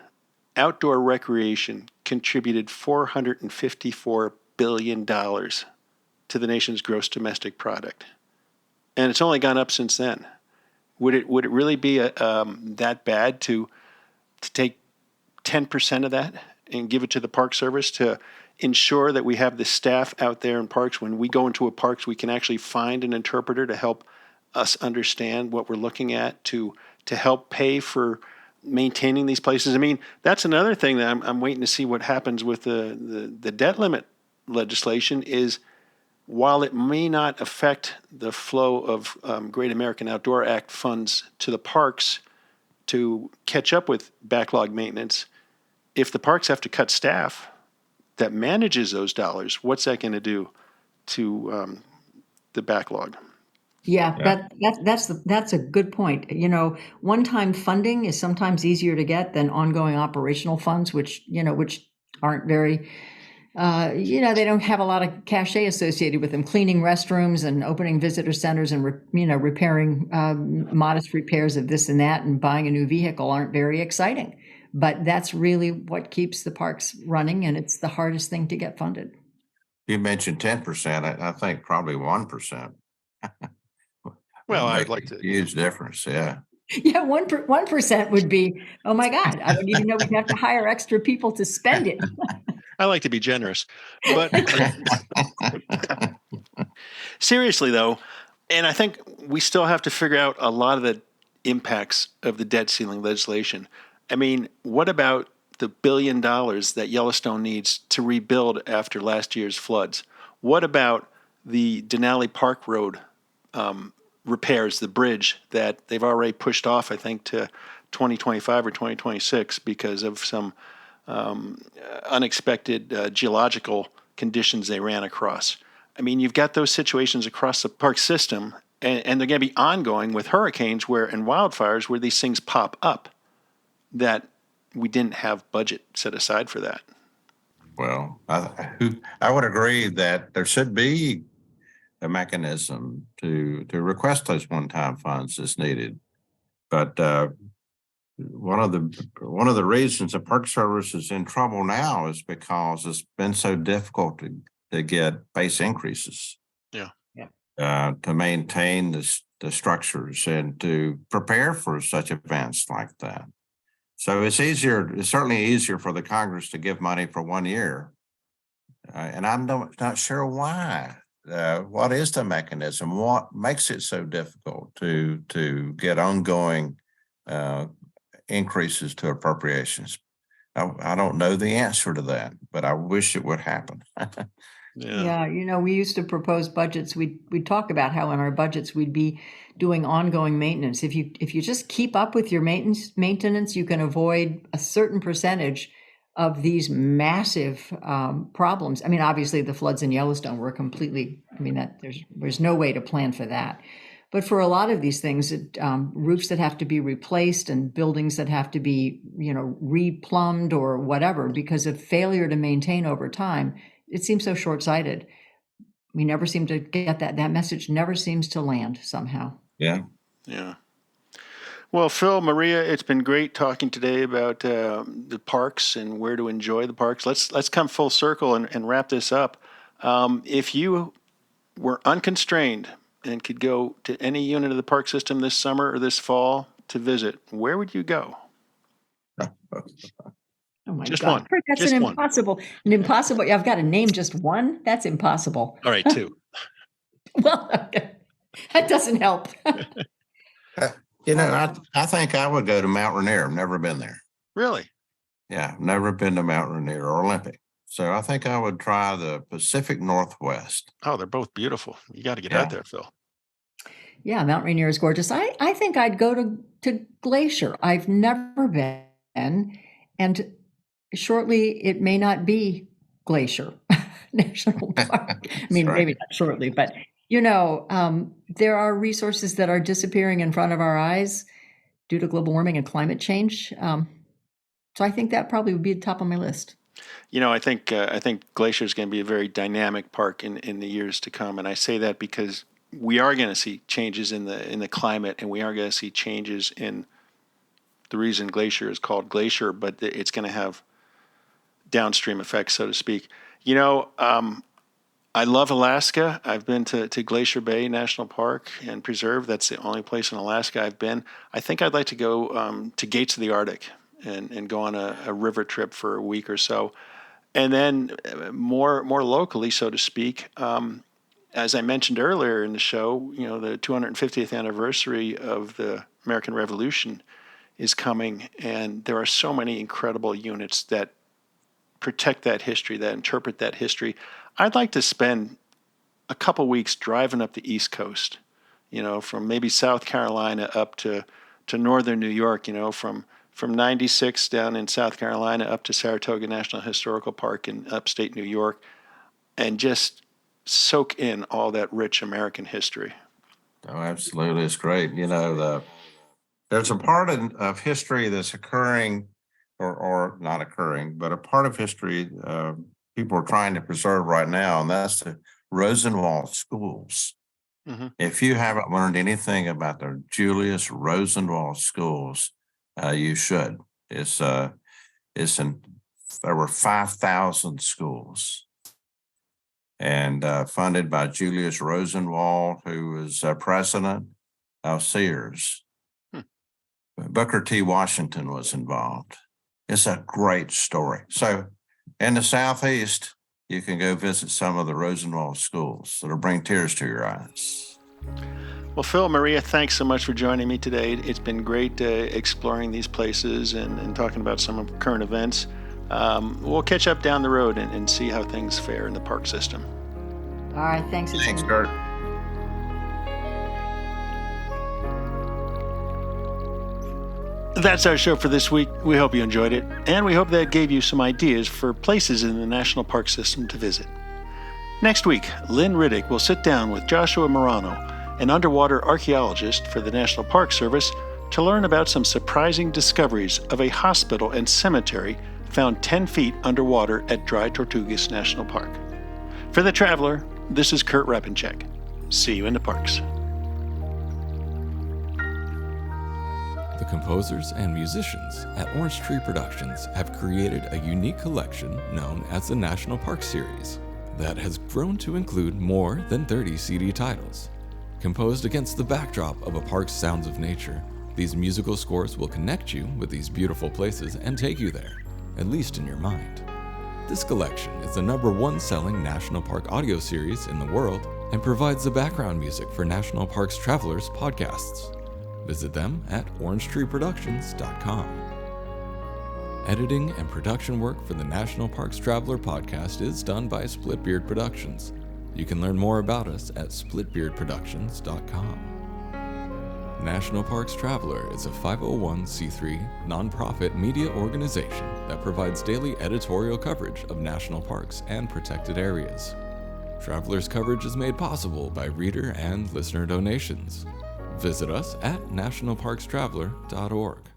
outdoor recreation contributed $454 billion to the nation's gross domestic product. And it's only gone up since then. Would it really be that bad to take 10% of that and give it to the Park Service to ensure that we have the staff out there in parks? When we go into a parks, we can actually find an interpreter to help us understand what we're looking at, to help pay for maintaining these places. I mean, that's another thing that I'm waiting to see what happens with the debt limit legislation. Is while it may not affect the flow of Great American Outdoor Act funds to the parks to catch up with backlog maintenance, if the parks have to cut staff that manages those dollars, what's that going to do to the backlog? Yeah, that's a good point. One-time funding is sometimes easier to get than ongoing operational funds, which aren't very, they don't have a lot of cachet associated with them. Cleaning restrooms and opening visitor centers and repairing modest repairs of this and that and buying a new vehicle aren't very exciting. But that's really what keeps the parks running, and it's the hardest thing to get funded. You mentioned 10%. I think probably 1%. Well, Would I'd make like a to. huge difference. Yeah. Yeah, 1% would be, oh my God, I don't even know we'd have to hire extra people to spend it. I like to be generous, but seriously though, and I think we still have to figure out a lot of the impacts of the debt ceiling legislation. I mean, what about the $1 billion that Yellowstone needs to rebuild after last year's floods? What about the Denali Park Road repairs, the bridge that they've already pushed off, I think, to 2025 or 2026 because of some unexpected geological conditions they ran across? I mean, you've got those situations across the park system, and they're going to be ongoing with hurricanes and wildfires where these things pop up that we didn't have budget set aside for that. Well, I would agree that there should be a mechanism to request those one-time funds as needed. But one of the reasons the Park Service is in trouble now is because it's been so difficult to get base increases. Yeah. To maintain the structures and to prepare for such events like that. So it's certainly easier for the Congress to give money for 1 year. And I'm not sure why. What is the mechanism? What makes it so difficult to get ongoing increases to appropriations? I don't know the answer to that, but I wish it would happen. Yeah, we used to propose budgets. We'd talk about how in our budgets we'd be doing ongoing maintenance. If you just keep up with your maintenance, you can avoid a certain percentage of these massive problems. I mean, obviously the floods in Yellowstone were completely. I mean, that there's no way to plan for that. But for a lot of these things, roofs that have to be replaced and buildings that have to be, replumbed or whatever because of failure to maintain over time, it seems so short-sighted. We never seem to get that. That message never seems to land somehow. Yeah. Yeah. Well, Phil, Maria, it's been great talking today about the parks and where to enjoy the parks. Let's come full circle and wrap this up. If you were unconstrained and could go to any unit of the park system this summer or this fall to visit, where would you go? Oh my Just God, one. Kurt, that's Just an one. impossible. I've got to name just one. That's impossible. All right, two. Well, okay. That doesn't help. I think I would go to Mount Rainier. I've never been there. Really? Yeah, never been to Mount Rainier or Olympic. So I think I would try the Pacific Northwest. Oh, they're both beautiful. You got to get Yeah. out there, Phil. Yeah, Mount Rainier is gorgeous. I think I'd go to Glacier. I've never been, and shortly it may not be Glacier National Park. I mean, right. maybe not shortly, but there are resources that are disappearing in front of our eyes due to global warming and climate change. So I think that probably would be at the top of my list. I think Glacier is going to be a very dynamic park in the years to come, and I say that because we are going to see changes in the climate, and we are going to see changes in the reason Glacier is called Glacier, but it's going to have downstream effects, so to speak. I love Alaska. I've been to Glacier Bay National Park and Preserve. That's the only place in Alaska I've been. I think I'd like to go to Gates of the Arctic and go on a river trip for a week or so. And then more locally, so to speak, as I mentioned earlier in the show, the 250th anniversary of the American Revolution is coming, and there are so many incredible units that protect that history, that interpret that history. I'd like to spend a couple weeks driving up the East Coast, from maybe South Carolina up to northern New York, from 96 down in South Carolina up to Saratoga National Historical Park in upstate New York, and just soak in all that rich American history. Oh, absolutely. It's great. There's a part of history that's occurring or not occurring, but a part of history people are trying to preserve right now, and that's the Rosenwald schools. Mm-hmm. If you haven't learned anything about the Julius Rosenwald schools, you should. There were 5,000 schools, and funded by Julius Rosenwald, who was president of Sears. Booker T. Washington was involved. It's a great story. So in the Southeast, you can go visit some of the Rosenwald schools. That'll bring tears to your eyes. Well, Phil, Maria, thanks so much for joining me today. It's been great exploring these places and talking about some of current events. We'll catch up down the road and see how things fare in the park system. All right, thanks. Thanks, Kurt. That's our show for this week. We hope you enjoyed it, and we hope that gave you some ideas for places in the national park system to visit. Next week, Lynn Riddick will sit down with Joshua Morano, an underwater archaeologist for the National Park Service, to learn about some surprising discoveries of a hospital and cemetery found 10 feet underwater at Dry Tortugas National Park. For The Traveler, this is Kurt Repenchek. See you in the parks. The composers and musicians at Orange Tree Productions have created a unique collection known as the National Park Series that has grown to include more than 30 CD titles. Composed against the backdrop of a park's sounds of nature, these musical scores will connect you with these beautiful places and take you there, at least in your mind. This collection is the #1 selling National Park audio series in the world and provides the background music for National Parks Travelers podcasts. Visit them at orangetreeproductions.com. Editing and production work for the National Parks Traveler podcast is done by Splitbeard Productions. You can learn more about us at splitbeardproductions.com. National Parks Traveler is a 501c3 nonprofit media organization that provides daily editorial coverage of national parks and protected areas. Traveler's coverage is made possible by reader and listener donations. Visit us at nationalparkstraveler.org.